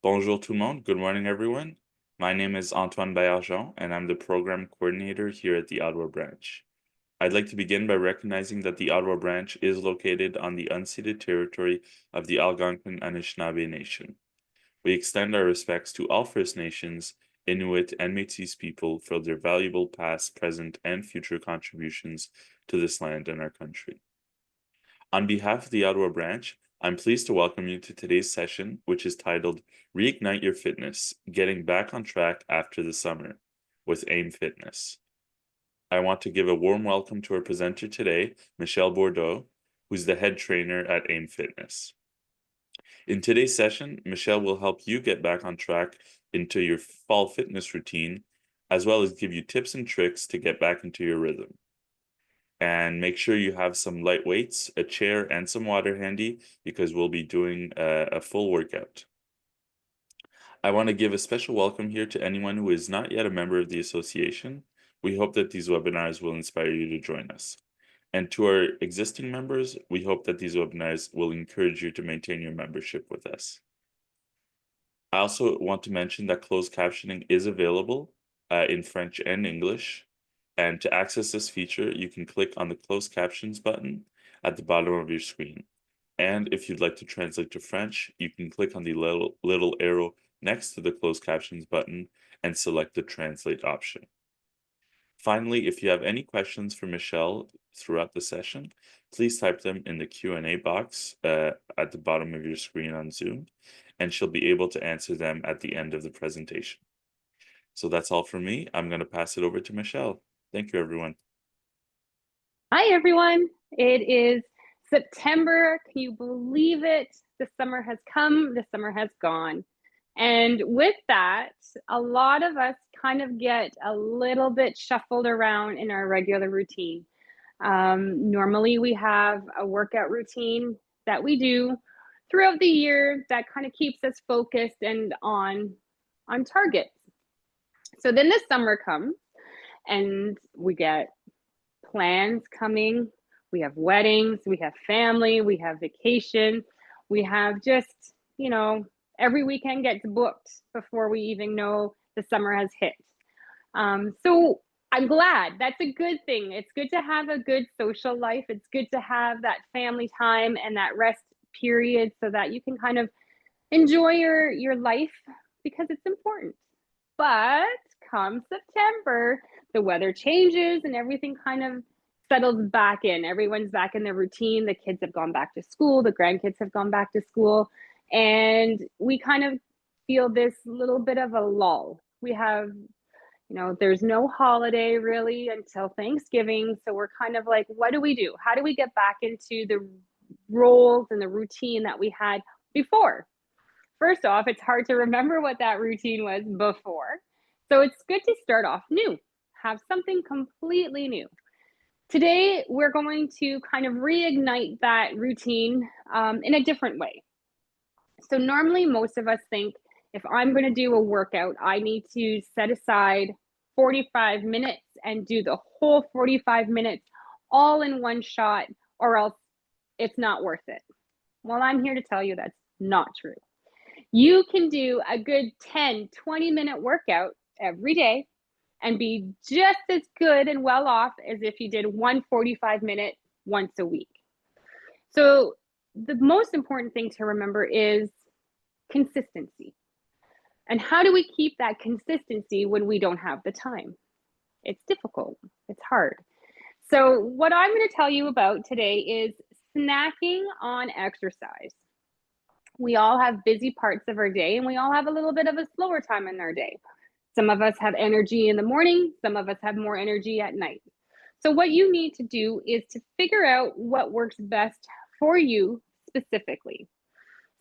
Bonjour tout le monde. Good morning, everyone. My name is Antoine Bayargent, and I'm the program coordinator here at the Ottawa branch. I'd like to begin by recognizing that the Ottawa branch is located on the unceded territory of the Algonquin Anishinaabe Nation. We extend our respects to all First Nations, Inuit, and Métis people for their valuable past, present, and future contributions to this land and our country. On behalf of the Ottawa branch, I'm pleased to welcome you to today's session, which is titled Reignite Your Fitness, Getting Back on Track After the Summer with AIM Fitness. I want to give a warm welcome to our presenter today, Michelle Bourdeau, who's the head trainer at AIM Fitness. In today's session, Michelle will help you get back on track into your fall fitness routine, as well as give you tips and tricks to get back into your rhythm. And make sure you have some light weights, a chair, and some water handy because we'll be doing a full workout. I want to give a special welcome here to anyone who is not yet a member of the association. We hope that these webinars will inspire you to join us. And to our existing members, we hope that these webinars will encourage you to maintain your membership with us. I also want to mention that closed captioning is available in French and English. And to access this feature, you can click on the closed captions button at the bottom of your screen. And if you'd like to translate to French, you can click on the little arrow next to the closed captions button and select the translate option. Finally, if you have any questions for Michelle throughout the session, please type them in the Q&A box at the bottom of your screen on Zoom, and she'll be able to answer them at the end of the presentation. So that's all for me. I'm going to pass it over to Michelle. Thank you, everyone. Hi, everyone. It is September. Can you believe it? The summer has come, the summer has gone. And with that, a lot of us kind of get a little bit shuffled around in our regular routine. Normally, we have a workout routine that we do throughout the year that kind of keeps us focused and on target. So then the summer comes and we get plans coming. We have weddings, we have family, we have vacation, we have just, every weekend gets booked before we even know the summer has hit. So I'm glad. That's a good thing. It's good to have a good social life. It's good to have that family time and that rest period so that you can kind of enjoy your life because it's important. But come September, the weather changes and everything kind of settles back in. Everyone's back in their routine. The kids have gone back to school. The grandkids have gone back to school. And we kind of feel this little bit of a lull. We have, there's no holiday really until Thanksgiving. So we're kind of like, what do we do? How do we get back into the roles and the routine that we had before? First off, it's hard to remember what that routine was before. So it's good to start off new, have something completely new. Today, we're going to kind of reignite that routine in a different way. So normally, most of us think if I'm going to do a workout, I need to set aside 45 minutes and do the whole 45 minutes all in one shot, or else it's not worth it. Well, I'm here to tell you that's not true. You can do a good 10, 20-minute workout every day and be just as good and well off as if you did 145-minute once a week. So the most important thing to remember is consistency. And how do we keep that consistency when we don't have the time? It's difficult. It's hard. So what I'm going to tell you about today is snacking on exercise. We all have busy parts of our day and we all have a little bit of a slower time in our day. Some of us have energy in the morning, some of us have more energy at night. So what you need to do is to figure out what works best for you specifically.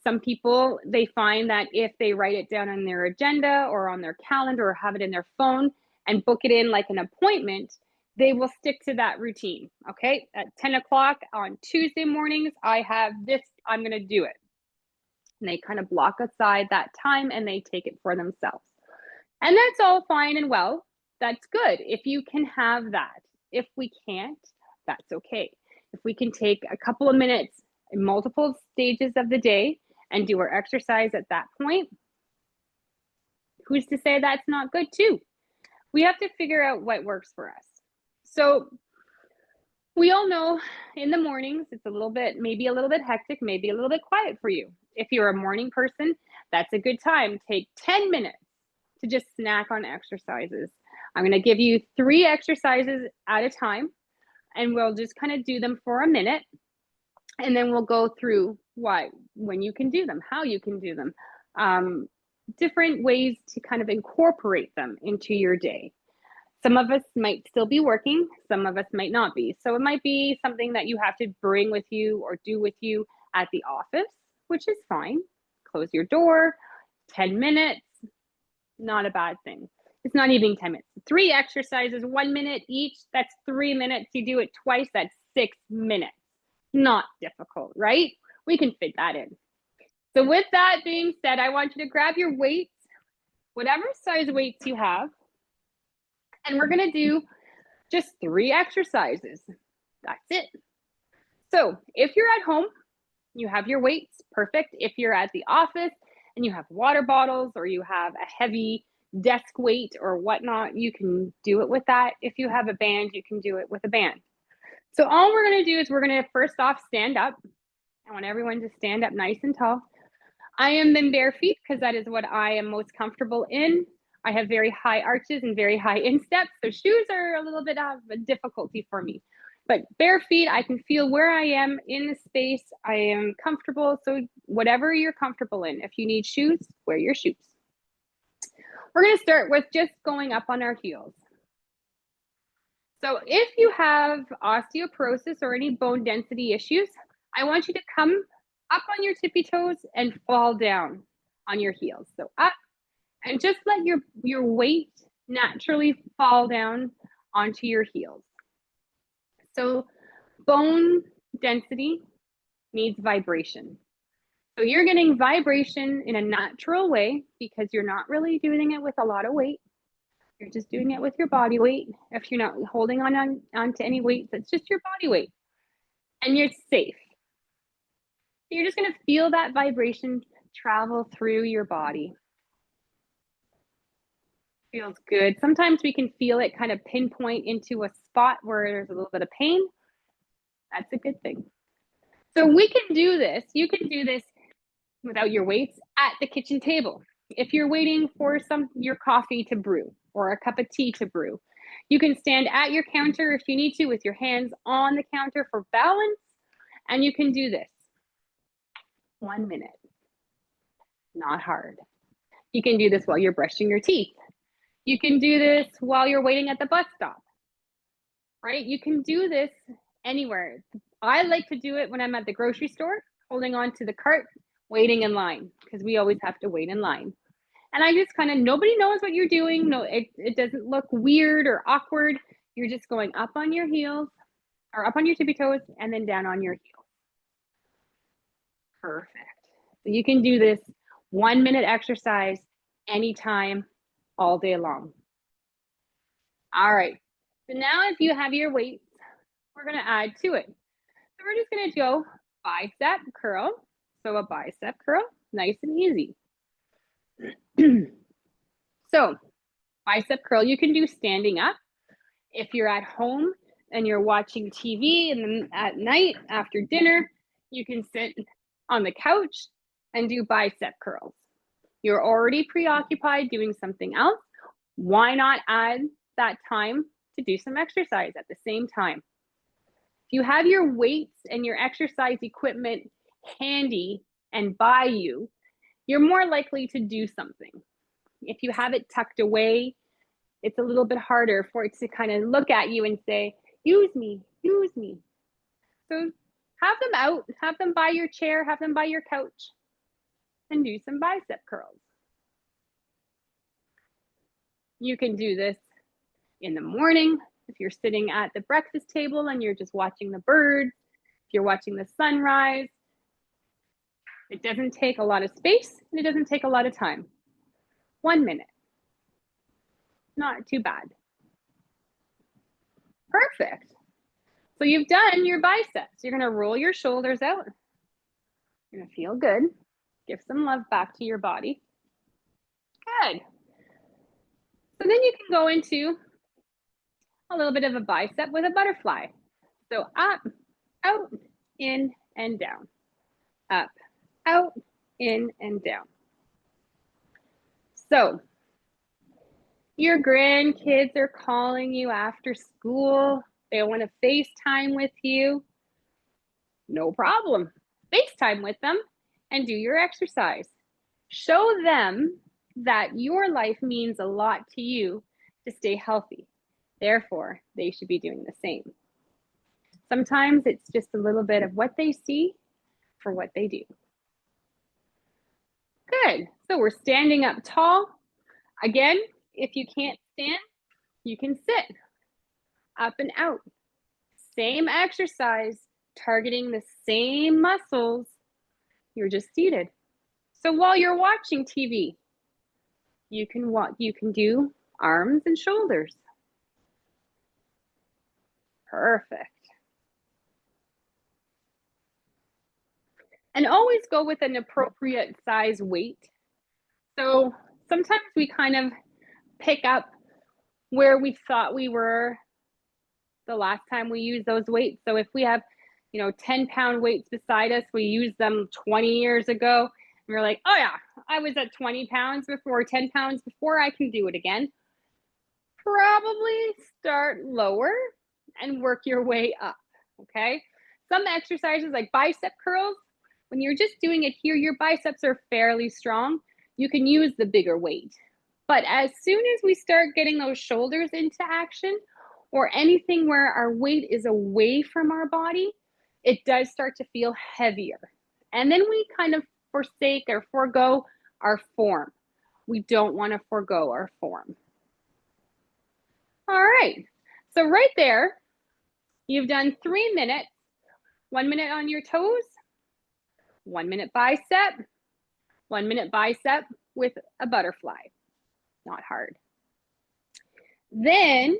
Some people, they find that if they write it down on their agenda or on their calendar or have it in their phone and book it in like an appointment, they will stick to that routine. Okay, at 10 o'clock on Tuesday mornings, I have this, I'm going to do it. And they kind of block aside that time and they take it for themselves. And that's all fine and well. That's good if you can have that. If we can't, that's okay. If we can take a couple of minutes in multiple stages of the day and do our exercise at that point, who's to say that's not good too? We have to figure out what works for us. So we all know in the mornings, it's maybe a little bit hectic, maybe a little bit quiet for you. If you're a morning person, that's a good time. Take 10 minutes to just snack on exercises. I'm going to give you 3 exercises at a time, and we'll just kind of do them for a minute. And then we'll go through when you can do them, how you can do them, different ways to kind of incorporate them into your day. Some of us might still be working, some of us might not be. So it might be something that you have to bring with you or do with you at the office, which is fine. Close your door, 10 minutes, not a bad thing. It's not even 10 minutes. 3 exercises, 1 minute each, that's 3 minutes. You do it twice, that's 6 minutes. Not difficult, right? We can fit that in. So with that being said, I want you to grab your weights, whatever size weights you have, and we're going to do just 3 exercises. That's it. So if you're at home, you have your weights, perfect. If you're at the office and you have water bottles or you have a heavy desk weight or whatnot, you can do it with that. If you have a band, you can do it with a band. So all we're going to do is we're going to first off stand up. I want everyone to stand up nice and tall. I am in bare feet because that is what I am most comfortable in. I have very high arches and very high insteps, so shoes are a little bit of a difficulty for me. But bare feet, I can feel where I am in the space. I am comfortable, so whatever you're comfortable in. If you need shoes, wear your shoes. We're going to start with just going up on our heels. So if you have osteoporosis or any bone density issues, I want you to come up on your tippy toes and fall down on your heels. So up, and just let your weight naturally fall down onto your heels. So bone density needs vibration. So you're getting vibration in a natural way because you're not really doing it with a lot of weight. You're just doing it with your body weight. If you're not holding on to any weights, it's just your body weight. And you're safe. You're just going to feel that vibration travel through your body. Feels good. Sometimes we can feel it kind of pinpoint into a spot where there's a little bit of pain. That's a good thing. So we can do this. You can do this without your weights at the kitchen table. If you're waiting for your coffee to brew or a cup of tea to brew, you can stand at your counter if you need to with your hands on the counter for balance, and you can do this. 1 minute. Not hard. You can do this while you're brushing your teeth. You can do this while you're waiting at the bus stop, right? You can do this anywhere. I like to do it when I'm at the grocery store, holding on to the cart, waiting in line, because we always have to wait in line. And I just kind of, nobody knows what you're doing. No, it doesn't look weird or awkward. You're just going up on your heels or up on your tippy toes and then down on your heels. Perfect. So you can do this 1 minute exercise anytime, all day long. All right. So now if you have your weights, we're going to add to it. So we're just going to go bicep curl. So a bicep curl, nice and easy. So bicep curl, you can do standing up. If you're at home and you're watching TV and then at night after dinner, you can sit on the couch and do bicep curls. You're already preoccupied doing something else. Why not add that time to do some exercise at the same time? If you have your weights and your exercise equipment handy and by you, you're more likely to do something. If you have it tucked away, it's a little bit harder for it to kind of look at you and say, use me, use me. So have them out, have them by your chair, have them by your couch, and do some bicep curls. You can do this in the morning if you're sitting at the breakfast table and you're just watching the birds, if you're watching the sunrise. It doesn't take a lot of space and it doesn't take a lot of time. 1 minute. Not too bad. Perfect. So you've done your biceps. You're going to roll your shoulders out. You're going to feel good. Give some love back to your body. Good. So then you can go into a little bit of a bicep with a butterfly. So up, out, in, and down. Up, out, in, and down. So your grandkids are calling you after school. They want to FaceTime with you. No problem. FaceTime with them and do your exercise. Show them that your life means a lot to you to stay healthy. Therefore, they should be doing the same. Sometimes it's just a little bit of what they see for what they do. Good. So we're standing up tall. Again, if you can't stand, you can sit up and out. Same exercise, targeting the same muscles. You're just seated. So while you're watching TV, you can do arms and shoulders. Perfect. And always go with an appropriate size weight. So sometimes we kind of pick up where we thought we were the last time we used those weights. So if we have, 10-pound weights beside us, we used them 20 years ago, and we're like, oh yeah, I was at 20 pounds before, 10 pounds before, I can do it again. Probably start lower and work your way up, okay? Some exercises like bicep curls, when you're just doing it here, your biceps are fairly strong. You can use the bigger weight. But as soon as we start getting those shoulders into action, or anything where our weight is away from our body, it does start to feel heavier. And then we kind of forsake or forego our form. We don't want to forego our form. All right, so right there, you've done 3 minutes, 1 minute on your toes, 1 minute bicep, 1 minute bicep with a butterfly. Not hard. Then,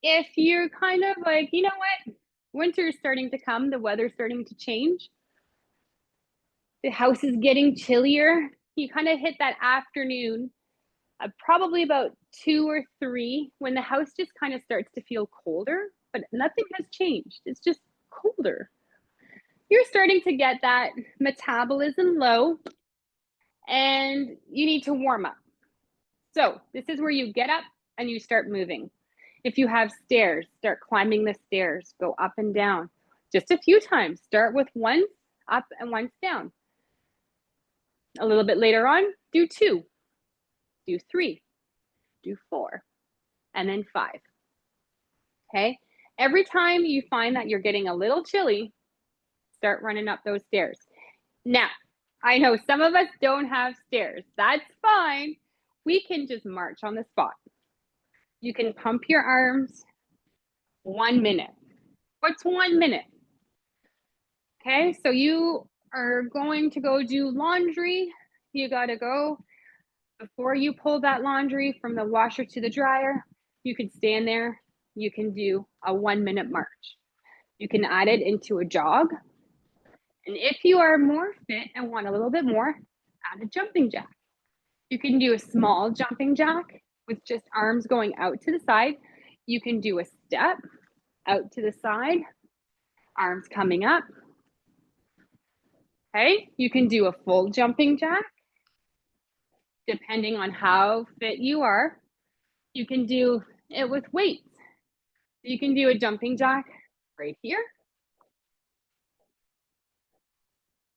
if you're kind of like, you know what, winter's starting to come, the weather's starting to change, the house is getting chillier, you kind of hit that afternoon, probably about 2 or 3, when the house just kind of starts to feel colder, but nothing has changed. It's just colder. You're starting to get that metabolism low, and you need to warm up. So this is where you get up and you start moving. If you have stairs, start climbing the stairs, go up and down. Just a few times. Start with once up and once down. A little bit later on, do 2, do 3, do 4, and then 5. Okay? Every time you find that you're getting a little chilly, start running up those stairs. Now, I know some of us don't have stairs. That's fine. We can just march on the spot. You can pump your arms 1 minute. What's 1 minute? Okay, so you are going to go do laundry. You got to go. Before you pull that laundry from the washer to the dryer, you can stand there. You can do a 1 minute march. You can add it into a jog. And if you are more fit and want a little bit more, add a jumping jack. You can do a small jumping jack with just arms going out to the side. You can do a step out to the side, arms coming up. Okay, you can do a full jumping jack, depending on how fit you are. You can do it with weights. You can do a jumping jack right here,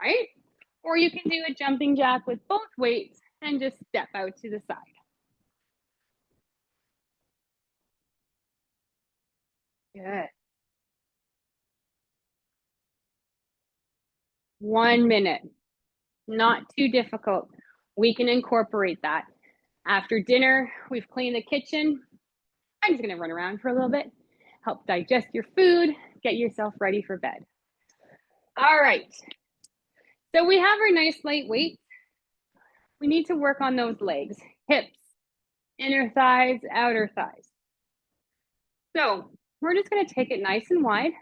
right? Or you can do a jumping jack with both weights and just step out to the side. Good. 1 minute, not too difficult. We can incorporate that. After dinner, we've cleaned the kitchen. I'm just gonna run around for a little bit, help digest your food, get yourself ready for bed. All right, so we have our nice light weights. We need to work on those legs, hips, inner thighs, outer thighs. So we're just gonna take it nice and wide,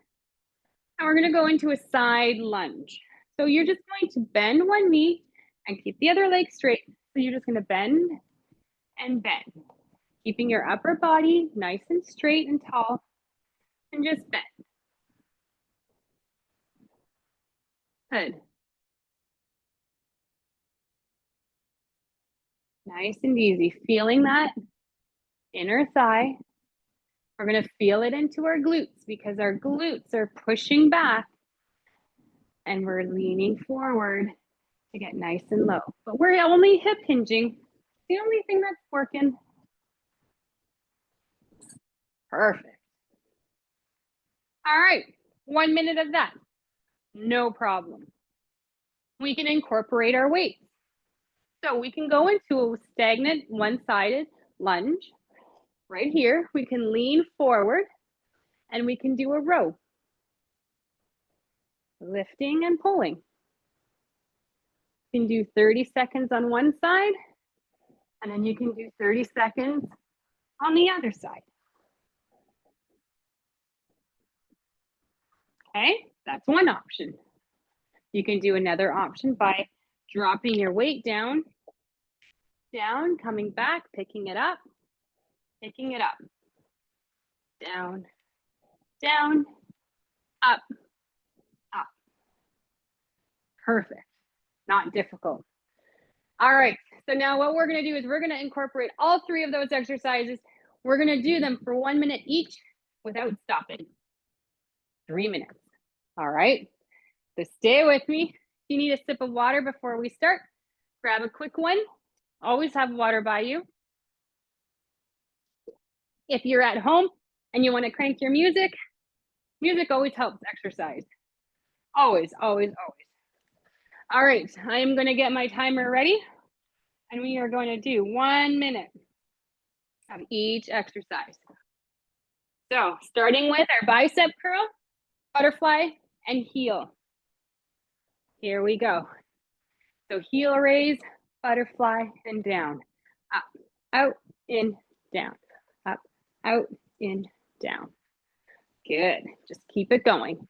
and we're gonna go into a side lunge. So you're just going to bend one knee and keep the other leg straight. So you're just gonna bend and bend. Keeping your upper body nice and straight and tall, and just bend. Good. Nice and easy. Feeling that inner thigh. We're going to feel it into our glutes because our glutes are pushing back and we're leaning forward to get nice and low. But we're only hip hinging. The only thing that's working. Perfect. All right, 1 minute of that. No problem. We can incorporate our weights. So we can go into a stagnant one-sided lunge. Right here, we can lean forward and we can do a row. Lifting and pulling. You can do 30 seconds on one side, and then you can do 30 seconds on the other side. Okay, that's one option. You can do another option by dropping your weight down, coming back, picking it up, down, down, up, up. Perfect, not difficult. All right, so now what we're gonna do is we're gonna incorporate all three of those exercises. We're gonna do them for 1 minute each without stopping. 3 minutes, all right? So stay with me. If you need a sip of water before we start, grab a quick one. Always have water by you. If you're at home and you wanna crank your music, music always helps exercise. Always, always, always. All right, I am gonna get my timer ready and we are going to do 1 minute of each exercise. So starting with our bicep curl, butterfly, and heel. Here we go. So heel raise, butterfly, and down. Up, out, in, down. Up, out, in, down. Good. Just keep it going.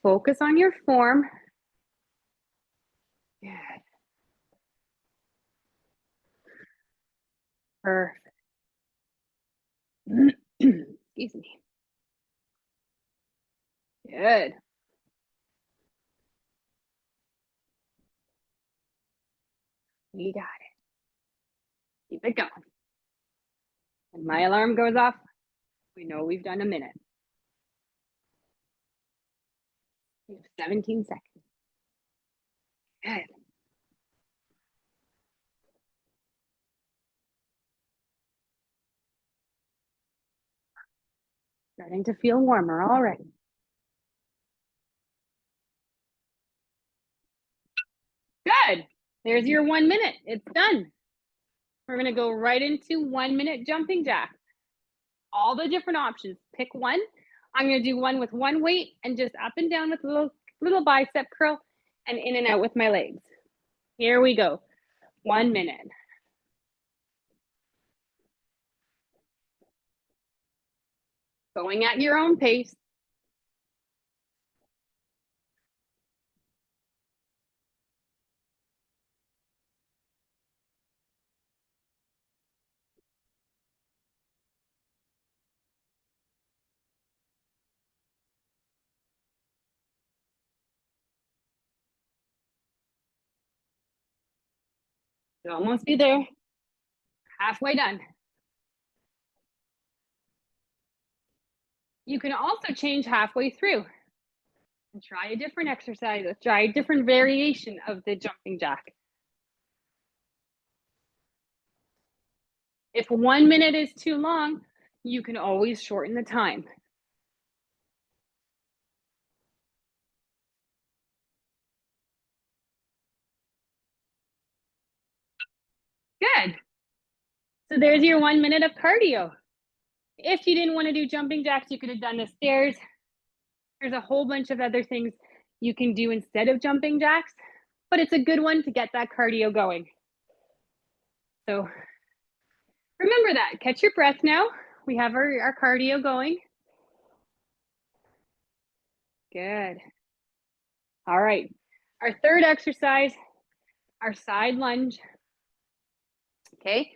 Focus on your form. Good. Perfect. Excuse me. Good. We got it. Keep it going. When my alarm goes off, we know we've done a minute. We have 17 seconds. Good. Starting to feel warmer already. Good. There's your 1 minute. It's done. We're going to go right into 1 minute jumping jacks. All the different options. Pick one. I'm going to do one with one weight and just up and down with a little bicep curl and in and out with my legs. Here we go. 1 minute. Going at your own pace. You'll almost be there. Halfway done. You can also change halfway through and try a different exercise, try a different variation of the jumping jack. If 1 minute is too long, you can always shorten the time. Good. So there's your 1 minute of cardio. If you didn't want to do jumping jacks, you could have done the stairs. There's a whole bunch of other things you can do instead of jumping jacks, but it's a good one to get that cardio going. So remember that. Catch your breath now. We have our cardio going. Good. All right. Our third exercise, our side lunge. Okay.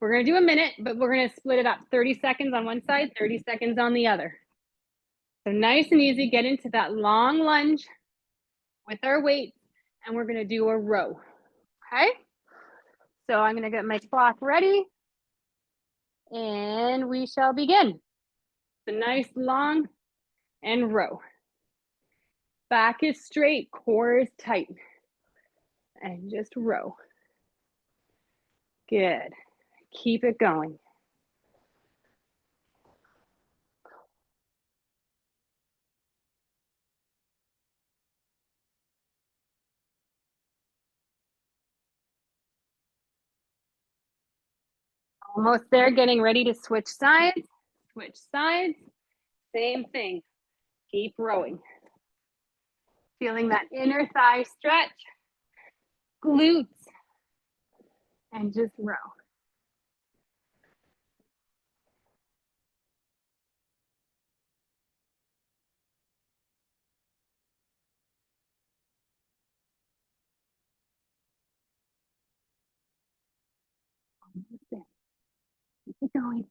We're gonna do a minute, but we're gonna split it up. 30 seconds on one side, 30 seconds on the other. So nice and easy, get into that long lunge with our weight, and we're gonna do a row, okay? So I'm gonna get my clock ready, and we shall begin. So nice long and row. Back is straight, core is tight, and just row. Good. Keep it going. Almost there, getting ready to switch sides. Switch sides. Same thing. Keep rowing. Feeling that inner thigh stretch, glutes, and just row. Keep going.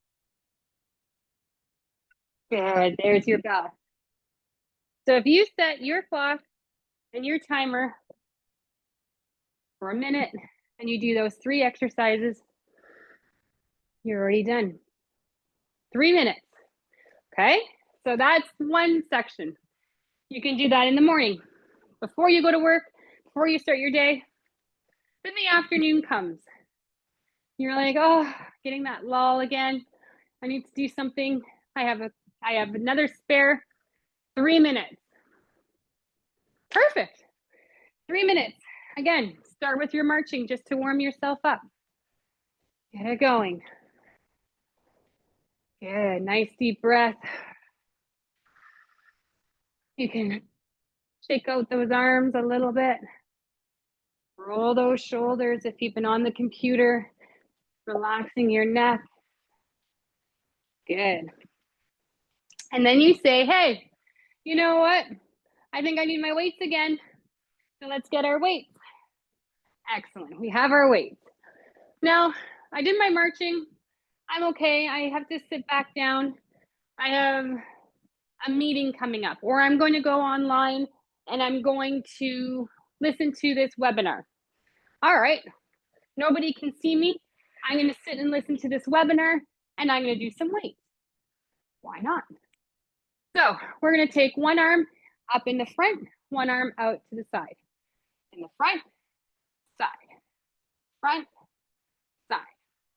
Good. There's your bell. So if you set your clock and your timer for a minute and you do those 3 exercises, you're already done. 3 minutes. Okay? So that's one section. You can do that in the morning before you go to work, before you start your day. Then the afternoon comes. You're like, oh, getting that lull again. I need to do something. I have another spare 3 minutes. Perfect. 3 minutes. Again, start with your marching just to warm yourself up. Get it going. Good. Nice deep breath. You can shake out those arms a little bit. Roll those shoulders if you've been on the computer. Relaxing your neck. Good. And then you say, hey, you know what? I think I need my weights again. So let's get our weights. Excellent. We have our weights. Now, I did my marching. I'm okay. I have to sit back down. I have a meeting coming up, or I'm going to go online and I'm going to listen to this webinar. All right. Nobody can see me. I'm going to sit and listen to this webinar, and I'm going to do some weights. Why not? So we're going to take one arm up in the front, one arm out to the side. In the front, side, front, side.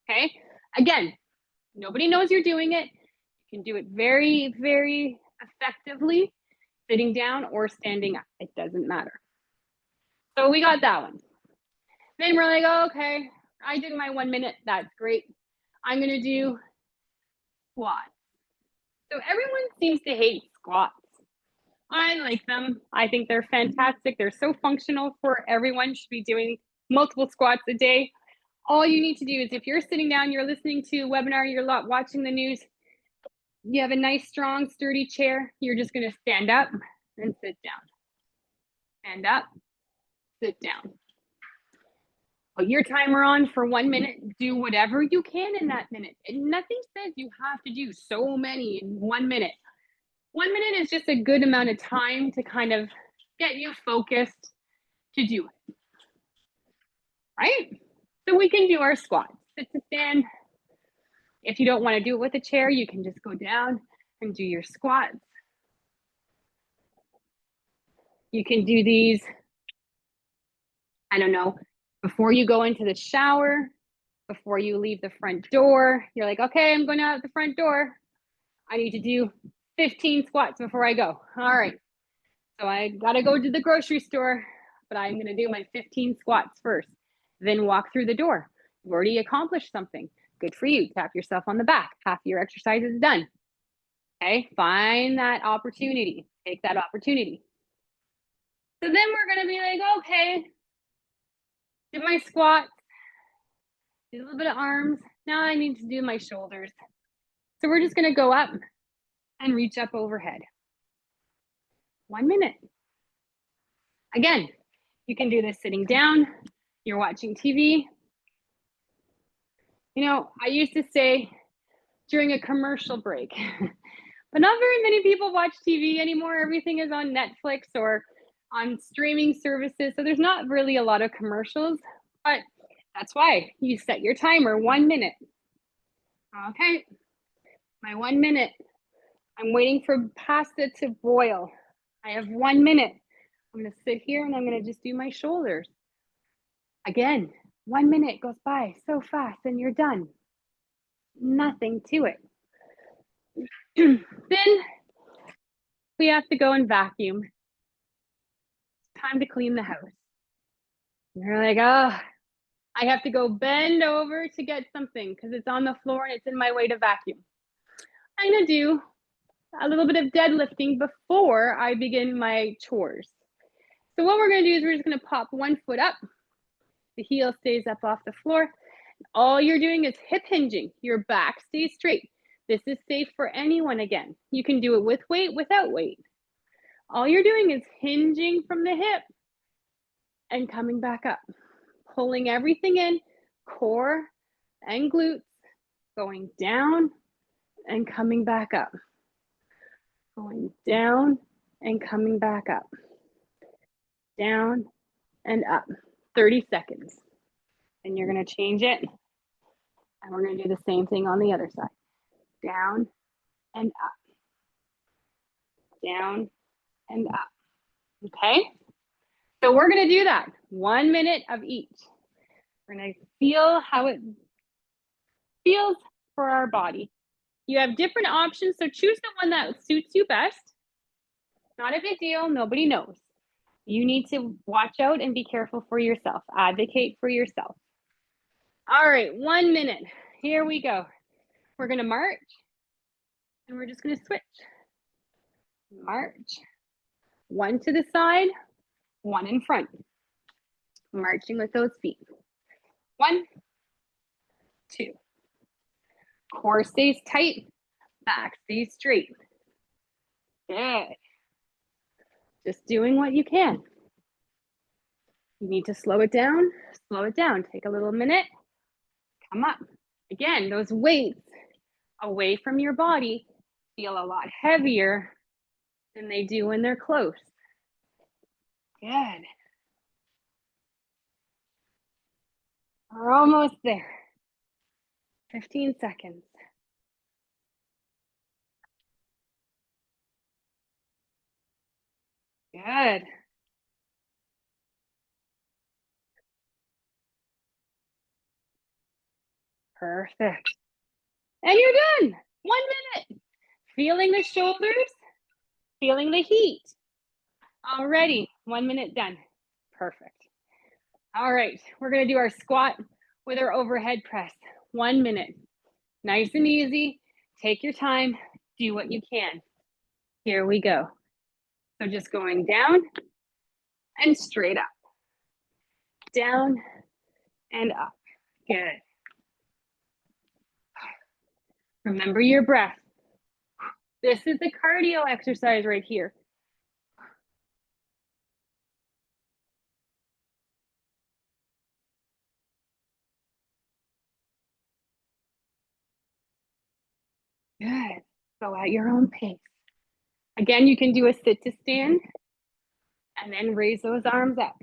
Okay. Again, nobody knows you're doing it. You can do it very, very effectively sitting down or standing up. It doesn't matter. So we got that one. Then we're like, oh, okay, I did my 1 minute. That's great. I'm going to do squats. So everyone seems to hate squats. I like them. I think they're fantastic. They're so functional for everyone. Should be doing multiple squats a day. All you need to do is if you're sitting down, you're listening to a webinar, you're watching the news, you have a nice, strong, sturdy chair, you're just going to stand up and sit down. Stand up, sit down. Put your timer on for 1 minute. Do whatever you can in that minute. And nothing says you have to do so many in 1 minute. 1 minute is just a good amount of time to kind of get you focused to do it. Right? So we can do our squats. Sit to stand. If you don't want to do it with a chair, you can just go down and do your squats. You can do these, I don't know, before you go into the shower, before you leave the front door. You're like, okay, I'm going out the front door. I need to do 15 squats before I go. All right. So I got to go to the grocery store, but I'm going to do my 15 squats first, then walk through the door. You've already accomplished something. Good for you. Tap yourself on the back. Half your exercise is done. Okay. Find that opportunity. Take that opportunity. So then we're going to be like, okay, did my squats, did a little bit of arms. Now I need to do my shoulders. So we're just going to go up and reach up overhead. 1 minute. Again, you can do this sitting down. You're watching TV. You know, I used to say during a commercial break, but not very many people watch TV anymore. Everything is on Netflix or on streaming services. So there's not really a lot of commercials, but that's why you set your timer 1 minute. Okay, my 1 minute. I'm waiting for pasta to boil. I have 1 minute. I'm gonna sit here and I'm gonna just do my shoulders. Again, 1 minute goes by so fast and you're done. Nothing to it. Then we have to go and vacuum. It's time to clean the house. You're like, oh, I have to go bend over to get something because it's on the floor and it's in my way to vacuum. I'm gonna do a little bit of deadlifting before I begin my chores. So what we're gonna do is we're just gonna pop one foot up. The heel stays up off the floor. All you're doing is hip hinging. Your back stays straight. This is safe for anyone again. You can do it with weight, without weight. All you're doing is hinging from the hip and coming back up. Pulling everything in, core and glutes, going down and coming back up. Going down and coming back up. Down and up. 30 seconds. And you're gonna change it. And we're gonna do the same thing on the other side. Down and up. Down and up. Okay? So we're gonna do that. 1 minute of each. We're gonna feel how it feels for our body. You have different options, so choose the one that suits you best. Not a big deal, nobody knows. You need to watch out and be careful for yourself. Advocate for yourself. All right, 1 minute. Here we go. We're gonna march and we're just gonna switch. March. One to the side, one in front. Marching with those feet. 1, 2. Core stays tight, back stays straight. Good. Just doing what you can. You need to slow it down, slow it down. Take a little minute, come up. Again, those weights away from your body feel a lot heavier than they do when they're close. Good. We're almost there. 15 seconds. Good. Perfect. And you're done. 1 minute. Feeling the shoulders, feeling the heat. Already, 1 minute done. Perfect. All right, we're gonna do our squat with our overhead press. 1 minute. Nice and easy. Take your time. Do what you can. Here we go. So just going down and straight up. Down and up. Good. Remember your breath. This is the cardio exercise right here. Good. Go at your own pace. Again, you can do a sit to stand and then raise those arms up.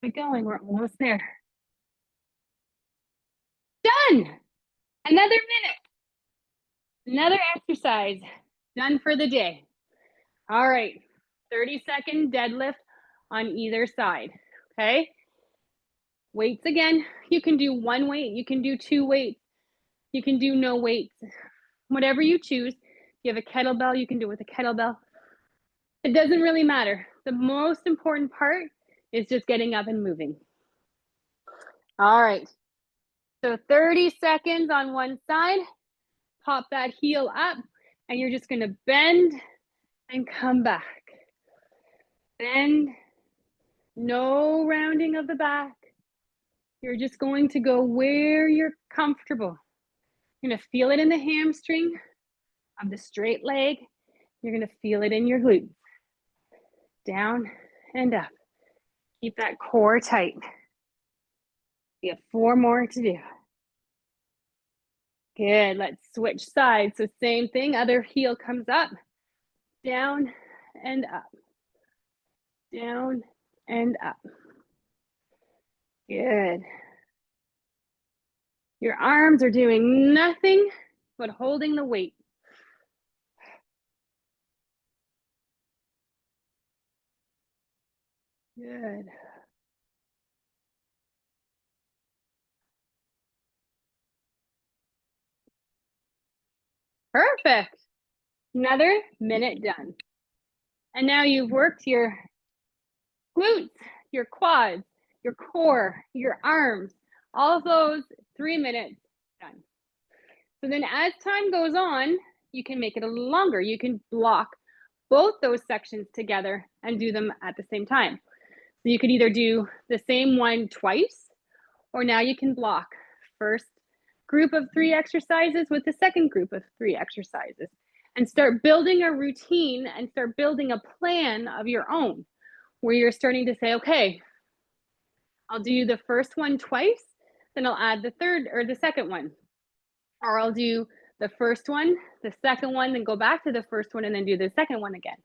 Keep going, we're almost there. Done. Another minute. Another exercise done for the day. All right, 30-second deadlift on either side, okay? Weights again, you can do one weight, you can do 2 weights, you can do no weights, whatever you choose. If you have a kettlebell, you can do it with a kettlebell. It doesn't really matter. The most important part is just getting up and moving. All right, so 30 seconds on one side, pop that heel up, and you're just gonna bend and come back. Bend, no rounding of the back. You're just going to go where you're comfortable. You're gonna feel it in the hamstring of the straight leg. You're gonna feel it in your glutes. Down and up. Keep that core tight. You have 4 more to do. Good, let's switch sides. So same thing, other heel comes up, down and up, down and up. Good. Your arms are doing nothing but holding the weight. Good. Perfect. Another minute done. And now you've worked your glutes, your quads, your core, your arms, all of those 3 minutes done. So then as time goes on, you can make it a little longer. You can block both those sections together and do them at the same time. So you could either do the same one twice, or now you can block first group of 3 exercises with the second group of 3 exercises and start building a routine and start building a plan of your own where you're starting to say, okay, I'll do the first one twice, then I'll add the third or the second one. Or I'll do the first one, the second one, then go back to the first one and then do the second one again.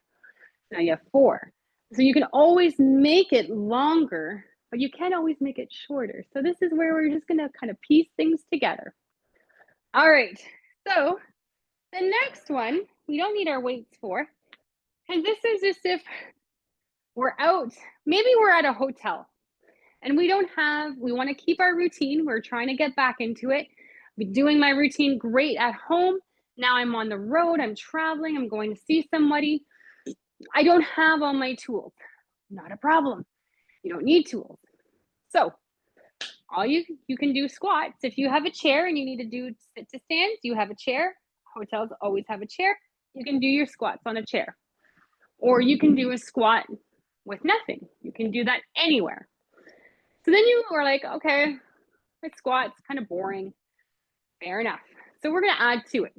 Now you have 4. So you can always make it longer, but you can't always make it shorter. So this is where we're just gonna kind of piece things together. All right, so the next one, we don't need our weights for, because this is just if we're out, maybe we're at a hotel and we want to keep our routine. We're trying to get back into it. I've been doing my routine great at home. Now I'm on the road, I'm traveling, I'm going to see somebody. I don't have all my tools. Not a problem. You don't need tools. So all you can do squats. If you have a chair and you need to do sit to stands, you have a chair. Hotels always have a chair. You can do your squats on a chair. Or you can do a squat with nothing. You can do that anywhere. So then you are like, okay, my squat's kind of boring. Fair enough. So we're gonna add to it.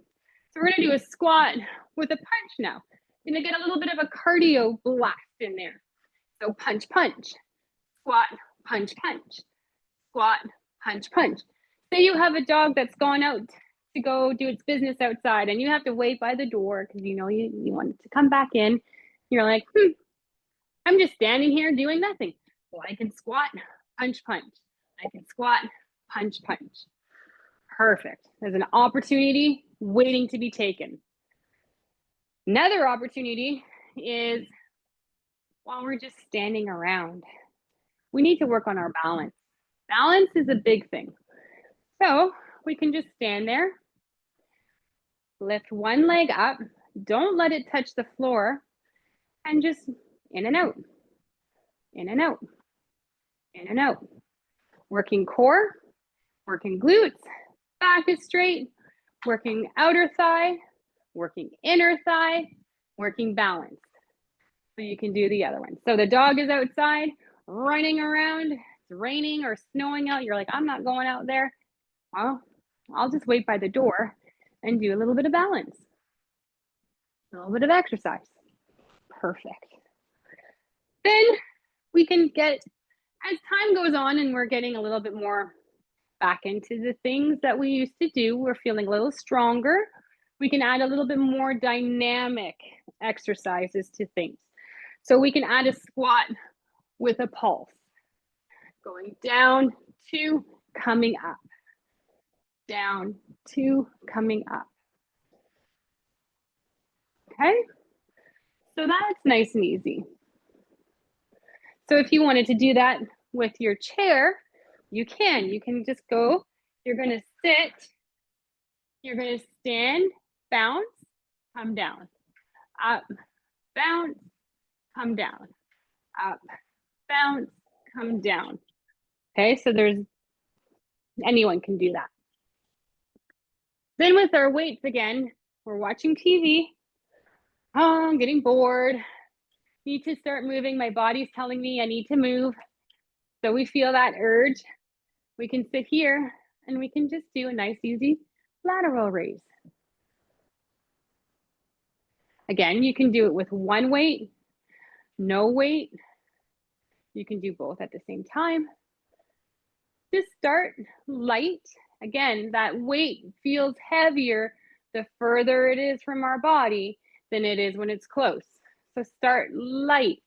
So we're gonna do a squat with a punch now. You're gonna get a little bit of a cardio blast in there. So punch, punch, squat, punch, punch, squat, punch, punch. Say you have a dog that's gone out to go do its business outside and you have to wait by the door because you know you want it to come back in. You're like, I'm just standing here doing nothing. Well, I can squat, punch, punch. I can squat, punch, punch. Perfect. There's an opportunity waiting to be taken. Another opportunity is while we're just standing around, we need to work on our balance. Balance is a big thing. So we can just stand there, lift one leg up, don't let it touch the floor, and just in and out, in and out, in and out. Working core, working glutes, back is straight, working outer thigh, working inner thigh, working balance. So you can do the other one. So the dog is outside, running around, it's raining or snowing out. You're like, I'm not going out there. Well, I'll just wait by the door and do a little bit of balance, a little bit of exercise. Perfect. Then we can get, as time goes on and we're getting a little bit more back into the things that we used to do, we're feeling a little stronger. We can add a little bit more dynamic exercises to things. So we can add a squat with a pulse, going down, 2, coming up, down, 2, coming up. Okay, so that's nice and easy. So if you wanted to do that with your chair, you can just go, you're gonna sit, you're gonna stand, bounce, come down, up, bounce, come down, up, bounce, come down. Okay, so anyone can do that. Then with our weights again, we're watching TV, Oh, I'm getting bored. Need to start moving. My body's telling me I need to move. So we feel that urge. We can sit here and we can just do a nice, easy lateral raise. Again, you can do it with one weight, no weight. You can do both at the same time. Just start light. Again, that weight feels heavier the further it is from our body than it is when it's close. So start light.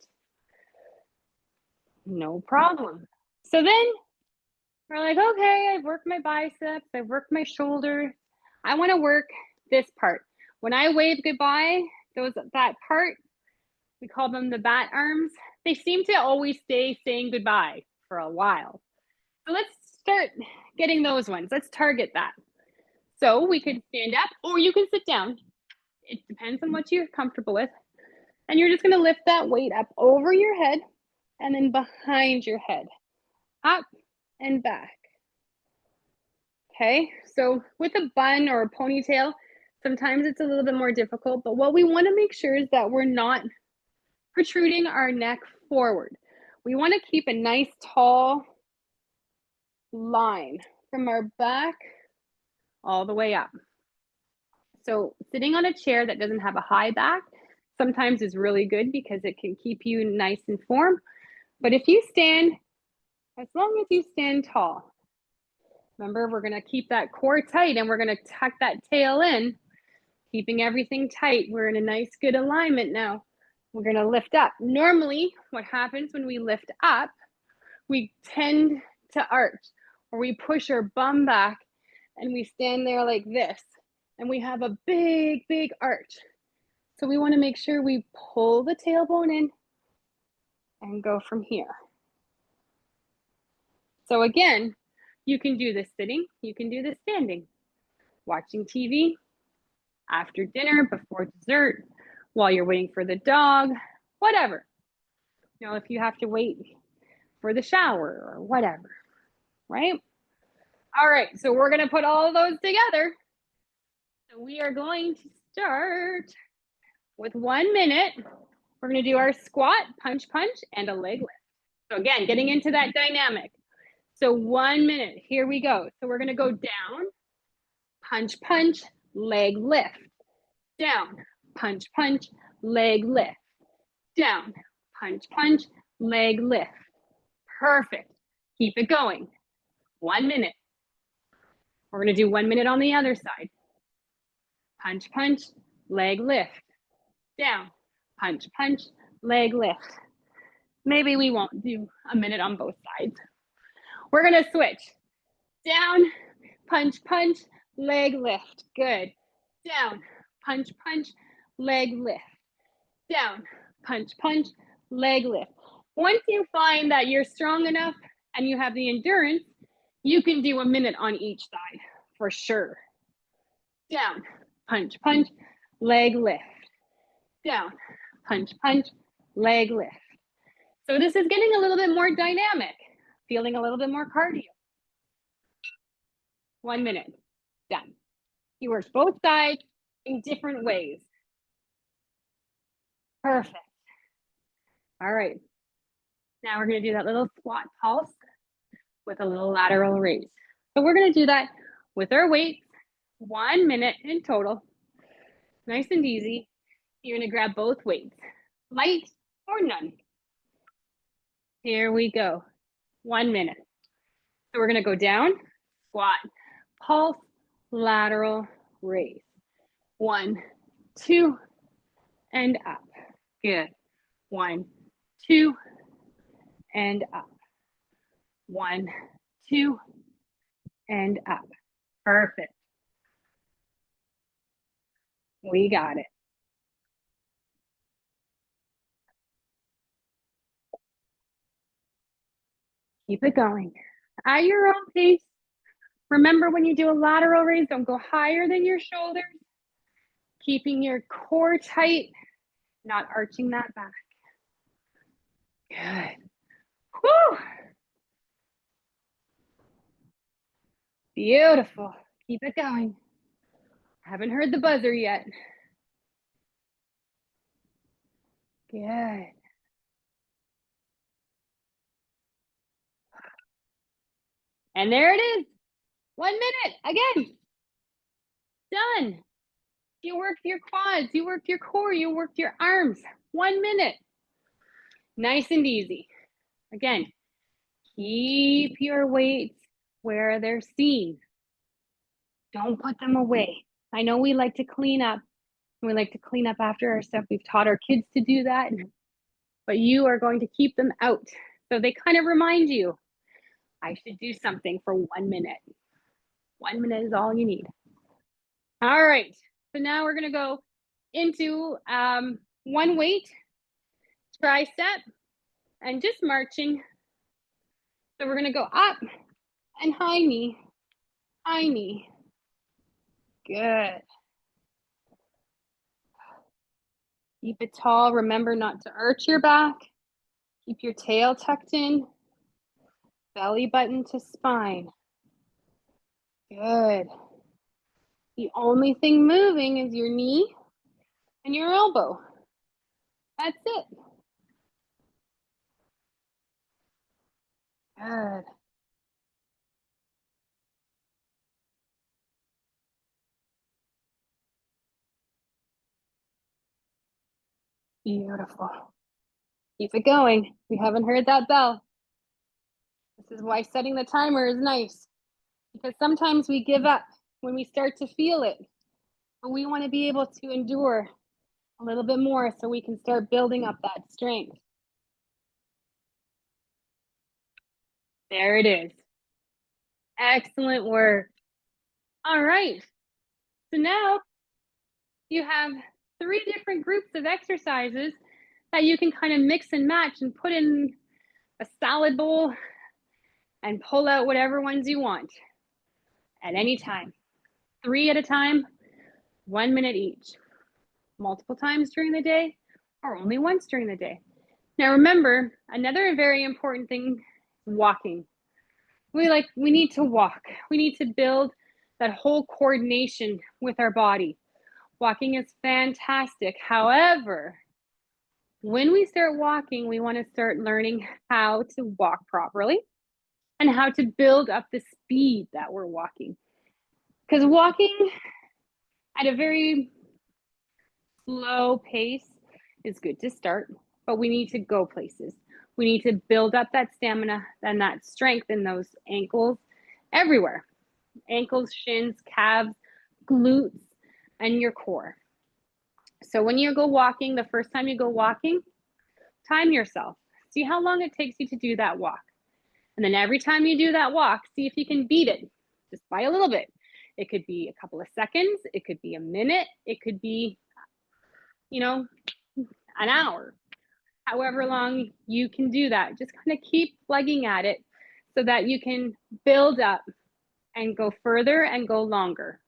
No problem. So then we're like, okay, I've worked my biceps, I've worked my shoulders. I want to work this part. When I wave goodbye, that part, we call them the bat arms. They seem to always stay saying goodbye for a while. So let's start getting those ones. Let's target that. So we could stand up or you can sit down. It depends on what you're comfortable with. And you're just going to lift that weight up over your head and then behind your head, up and back. Okay, so with a bun or a ponytail, sometimes it's a little bit more difficult, but what we want to make sure is that we're not protruding our neck forward. We want to keep a nice tall line from our back all the way up. So sitting on a chair that doesn't have a high back sometimes is really good because it can keep you nice and form. But if you stand, as long as you stand tall, remember, we're going to keep that core tight and we're going to tuck that tail in, keeping everything tight. We're in a nice, good alignment now. We're going to lift up. Normally, what happens when we lift up, we tend to arch or we push our bum back and we stand there like this and we have a big, big arch. So we want to make sure we pull the tailbone in and go from here. So again, you can do this sitting, you can do this standing, watching TV, after dinner, before dessert, while you're waiting for the dog, whatever. You know, if you have to wait for the shower or whatever, right? All right, so we're going to put all of those together. So we are going to start with 1 minute. We're going to do our squat, punch, punch, and a leg lift. So again, getting into that dynamic. So 1 minute, here we go. So we're going to go down, punch, punch, leg lift, down, punch, punch, leg lift, down, punch, punch, leg lift. Perfect. Keep it going. 1 minute. We're going to do 1 minute on the other side. Punch, punch, leg lift, down, punch, punch, leg lift. Maybe we won't do a minute on both sides. We're going to switch. Down, punch, punch, leg lift. Good. Down, punch, punch, leg lift. Down, punch, punch, leg lift. Once you find that you're strong enough and you have the endurance, you can do a minute on each side for sure. Down, punch, punch, leg lift. Down, punch, punch, leg lift. So this is getting a little bit more dynamic, feeling a little bit more cardio. 1 minute, done. You work both sides in different ways. Perfect. All right. Now we're going to do that little squat pulse with a little lateral raise. So we're going to do that with our weights, 1 minute in total. Nice and easy. You're going to grab both weights, light or none. Here we go. 1 minute. So we're going to go down, squat, pulse, lateral raise. 1, 2, and up. Good. 1, 2, and up. 1, 2, and up. Perfect. We got it. Keep it going at your own pace. Remember, when you do a lateral raise, don't go higher than your shoulders. Keeping your core tight, not arching that back. Good. Whew. Beautiful. Keep it going. Haven't heard the buzzer yet. Good. And there it is. 1 minute again. Done. You worked your quads, you worked your core, you worked your arms. 1 minute. Nice and easy. Again, keep your weights where they're seen. Don't put them away. I know we like to clean up. We like to clean up after our stuff. We've taught our kids to do that, but you are going to keep them out. So they kind of remind you, I should do something for 1 minute. 1 minute is all you need. All right. So now we're going to go into one weight, tricep, and just marching. So we're going to go up and high knee, high knee. Good. Keep it tall. Remember not to arch your back. Keep your tail tucked in. Belly button to spine. Good. The only thing moving is your knee and your elbow. That's it. Good. Beautiful. Keep it going. We haven't heard that bell. This is why setting the timer is nice, because sometimes we give up when we start to feel it, but we want to be able to endure a little bit more so we can start building up that strength. There it is. Excellent work. All right. So now you have 3 different groups of exercises that you can kind of mix and match and put in a salad bowl and pull out whatever ones you want at any time. 3 at a time, 1 minute each. Multiple times during the day or only once during the day. Now remember, another very important thing, walking. We need to walk. We need to build that whole coordination with our body. Walking is fantastic. However, when we start walking, we want to start learning how to walk properly and how to build up the speed that we're walking. Because walking at a very slow pace is good to start, but we need to go places. We need to build up that stamina and that strength in those ankles everywhere. Ankles, shins, calves, glutes, and your core. So when you go walking, the first time you go walking, time yourself. See how long it takes you to do that walk. And then every time you do that walk, see if you can beat it just by a little bit. It could be a couple of seconds. It could be a minute. It could be, an hour. However long you can do that. Just kind of keep plugging at it so that you can build up and go further and go longer.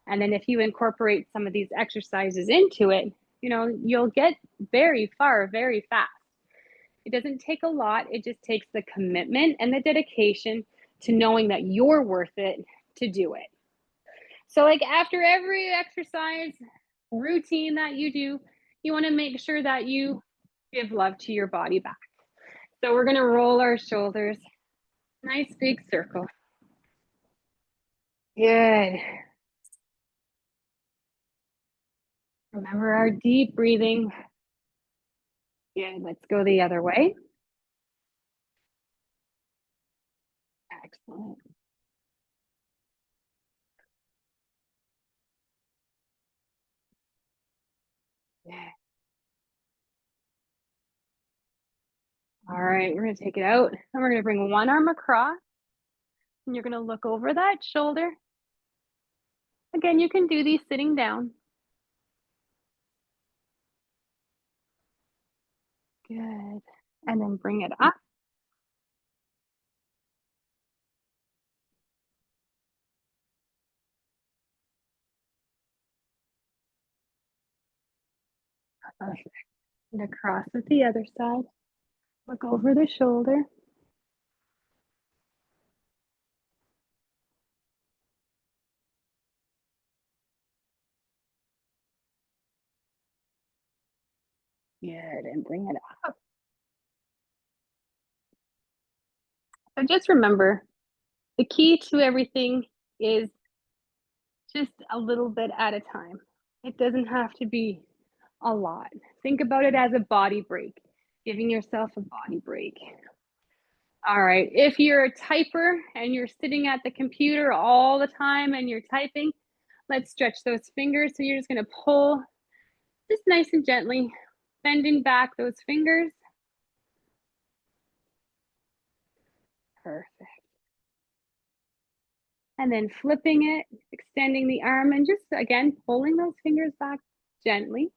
And then if you incorporate some of these exercises into it, you'll get very far, very fast. It doesn't take a lot. It just takes the commitment and the dedication to knowing that you're worth it to do it. So like after every exercise routine that you do, you want to make sure that you give love to your body back. So we're going to roll our shoulders. Nice big circle. Good. Remember our deep breathing. Good. Let's go the other way. Excellent. Yeah. All right, we're going to take it out and we're going to bring one arm across and you're going to look over that shoulder. Again, you can do these sitting down. Good. And then bring it up. Perfect. And across with the other side. Look over the shoulder. Good, and bring it up. So just remember, the key to everything is just a little bit at a time. It doesn't have to be a lot. Think about it as a body break, giving yourself a body break. All right, if you're a typer and you're sitting at the computer all the time and you're typing, let's stretch those fingers. So you're just gonna pull just nice and gently, bending back those fingers. Perfect. And then flipping it, extending the arm, and just again, pulling those fingers back gently.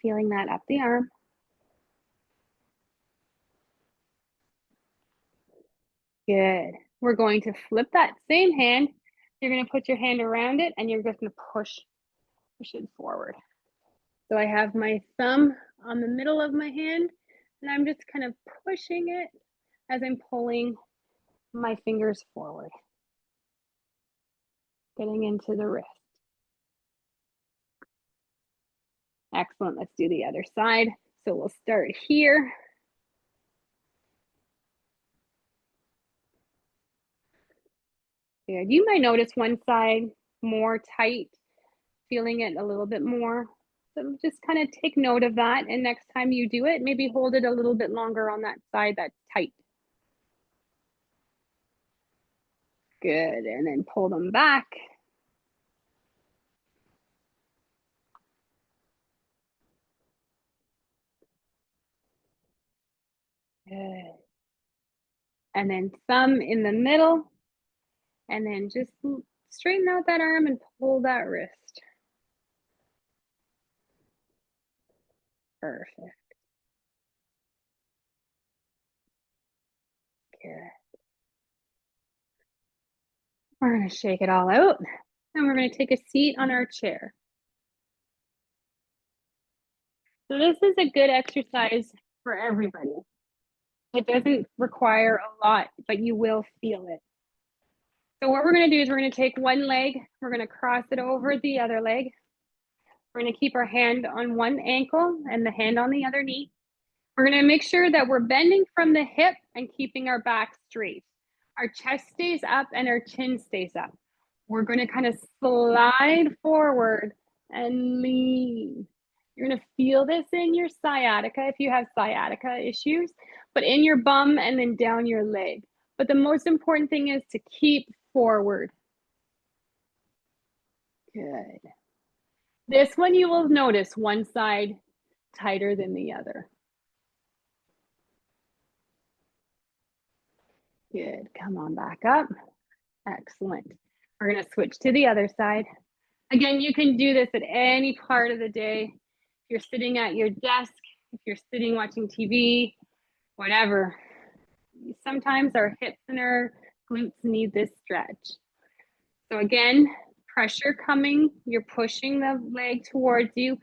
Feeling that up the arm. Good. We're going to flip that same hand. You're going to put your hand around it and you're just going to push it forward. So I have my thumb on the middle of my hand and I'm just kind of pushing it as I'm pulling my fingers forward. Getting into the wrist. Excellent. Let's do the other side. So we'll start here. Good. You might notice one side more tight, feeling it a little bit more. So just kind of take note of that. And next time you do it, maybe hold it a little bit longer on that side that's tight. Good. And then pull them back. Good. And then thumb in the middle. And then just straighten out that arm and pull that wrist. Perfect. Good. We're going to shake it all out. And we're going to take a seat on our chair. So this is a good exercise for everybody. It doesn't require a lot, but you will feel it. So what we're going to do is we're going to take one leg, we're going to cross it over the other leg. We're going to keep our hand on one ankle and the hand on the other knee. We're going to make sure that we're bending from the hip and keeping our back straight. Our chest stays up and our chin stays up. We're going to kind of slide forward and lean. You're going to feel this in your sciatica if you have sciatica issues, but in your bum and then down your leg. But the most important thing is to keep forward. Good. This one you will notice one side tighter than the other. Good. Come on back up. Excellent. We're going to switch to the other side. Again, you can do this at any part of the day. If you're sitting at your desk, if you're sitting watching TV, whatever. Sometimes our hips and our glutes need this stretch. So again, pressure coming, you're pushing the leg towards you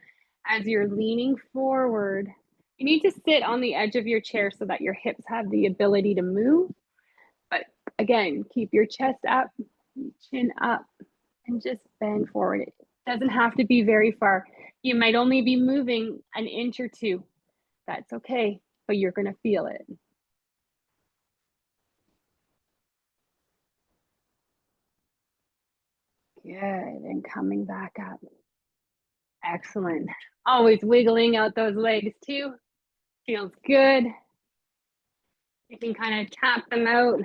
as you're leaning forward. You need to sit on the edge of your chair so that your hips have the ability to move. But again, keep your chest up, chin up, and just bend forward. It doesn't have to be very far. You might only be moving an inch or two. That's okay, but you're going to feel it. Good, and coming back up. Excellent. Always wiggling out those legs too. Feels good. You can kind of tap them out.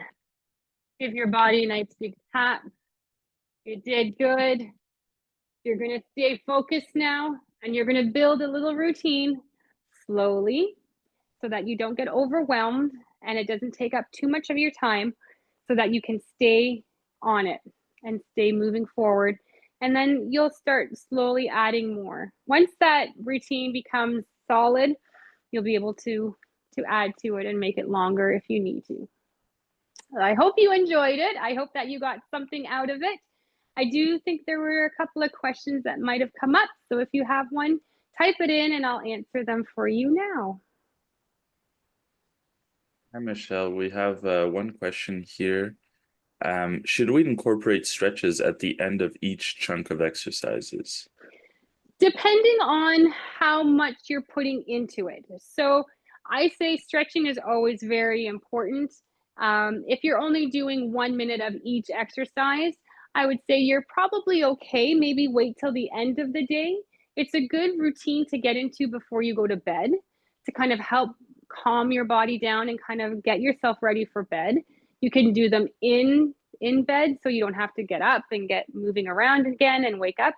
Give your body a nice big tap. You did good. You're going to stay focused now, and you're going to build a little routine slowly so that you don't get overwhelmed and it doesn't take up too much of your time, so that you can stay on it and stay moving forward. And then you'll start slowly adding more. Once that routine becomes solid, you'll be able to add to it and make it longer if you need to. I hope you enjoyed it. I hope that you got something out of it. I do think there were a couple of questions that might have come up. So if you have one, type it in and I'll answer them for you now. Hi, Michelle. We have one question here. Should we incorporate stretches at the end of each chunk of exercises? Depending on how much you're putting into it. So I say stretching is always very important. If you're only doing 1 minute of each exercise, I would say you're probably okay. Maybe wait till the end of the day. It's a good routine to get into before you go to bed to kind of help calm your body down and kind of get yourself ready for bed. You can do them in bed so you don't have to get up and get moving around again and wake up.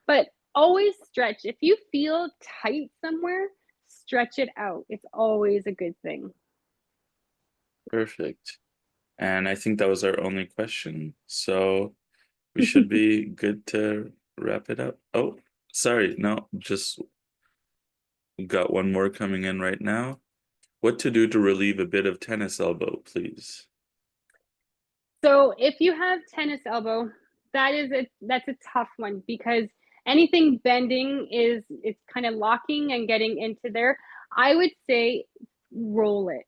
But always stretch. If you feel tight somewhere, stretch it out. It's always a good thing. Perfect. And I think that was our only question. So we should be good to wrap it up. Oh, sorry. No, just got one more coming in right now. What to do to relieve a bit of tennis elbow, please? So if you have tennis elbow, that's a tough one because anything bending is it's kind of locking and getting into there. I would say roll it.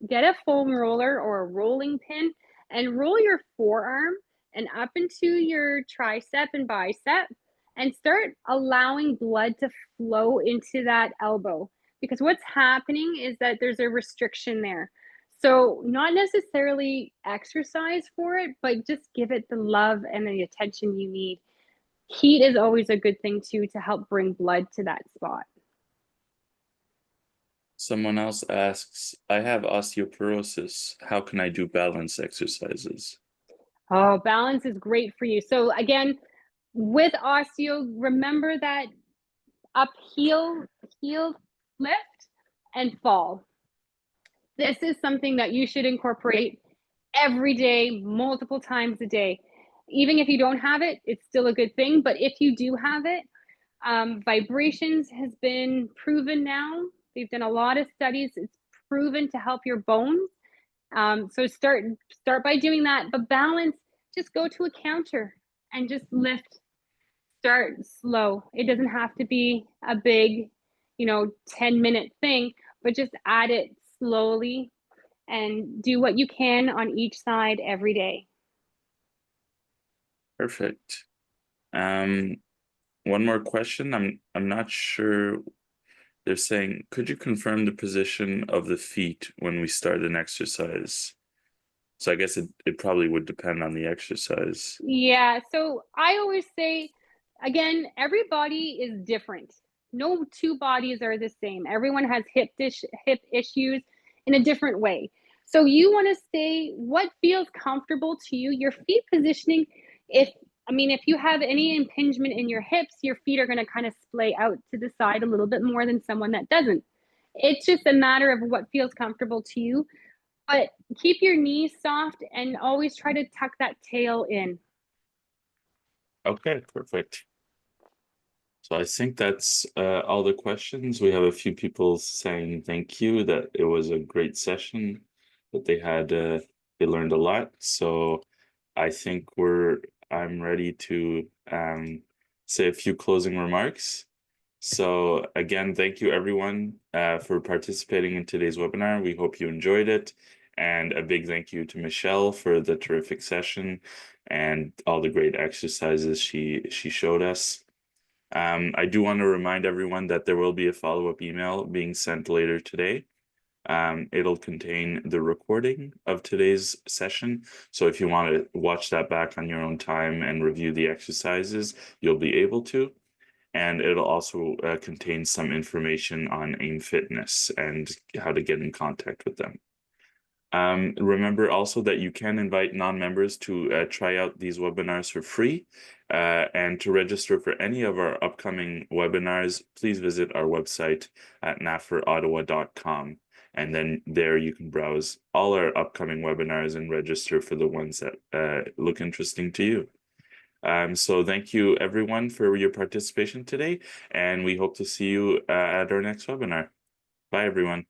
Get a foam roller or a rolling pin and roll your forearm and up into your tricep and bicep and start allowing blood to flow into that elbow because what's happening is that there's a restriction there. So, not necessarily exercise for it, but just give it the love and the attention you need. Heat is always a good thing too to help bring blood to that spot. Someone else asks, I have osteoporosis. How can I do balance exercises? Oh, balance is great for you. So, again, with osteo, remember that up heel, lift, and fall. This is something that you should incorporate every day, multiple times a day. Even if you don't have it, it's still a good thing. But if you do have it, vibrations has been proven now. They've done a lot of studies. It's proven to help your bones. So start by doing that. But balance, just go to a counter and just lift. Start slow. It doesn't have to be a big, 10-minute thing, but just add it slowly and do what you can on each side every day. Perfect. Um, one more question. I'm not sure. They're saying, could you confirm the position of the feet when we start an exercise? So I guess it probably would depend on the exercise. Yeah, so I always say, again, every body is different. No two bodies are the same. Everyone has hip issues in a different way. So you want to stay what feels comfortable to you. Your feet positioning, if you have any impingement in your hips, your feet are going to kind of splay out to the side a little bit more than someone that doesn't. It's just a matter of what feels comfortable to you. But keep your knees soft and always try to tuck that tail in. Okay, perfect. So I think that's all the questions. We have a few people saying thank you, that it was a great session, that they learned a lot. So I think I'm ready to say a few closing remarks. So again, thank you everyone for participating in today's webinar. We hope you enjoyed it. And a big thank you to Michelle for the terrific session and all the great exercises she showed us. I do want to remind everyone that there will be a follow-up email being sent later today. It'll contain the recording of today's session. So if you want to watch that back on your own time and review the exercises, you'll be able to. And it'll also contain some information on AIM Fitness and how to get in contact with them. Remember also that you can invite non-members to try out these webinars for free. And to register for any of our upcoming webinars, please visit our website at nafrottawa.com. And then there you can browse all our upcoming webinars and register for the ones that look interesting to you. So thank you everyone for your participation today, and we hope to see you at our next webinar. Bye everyone.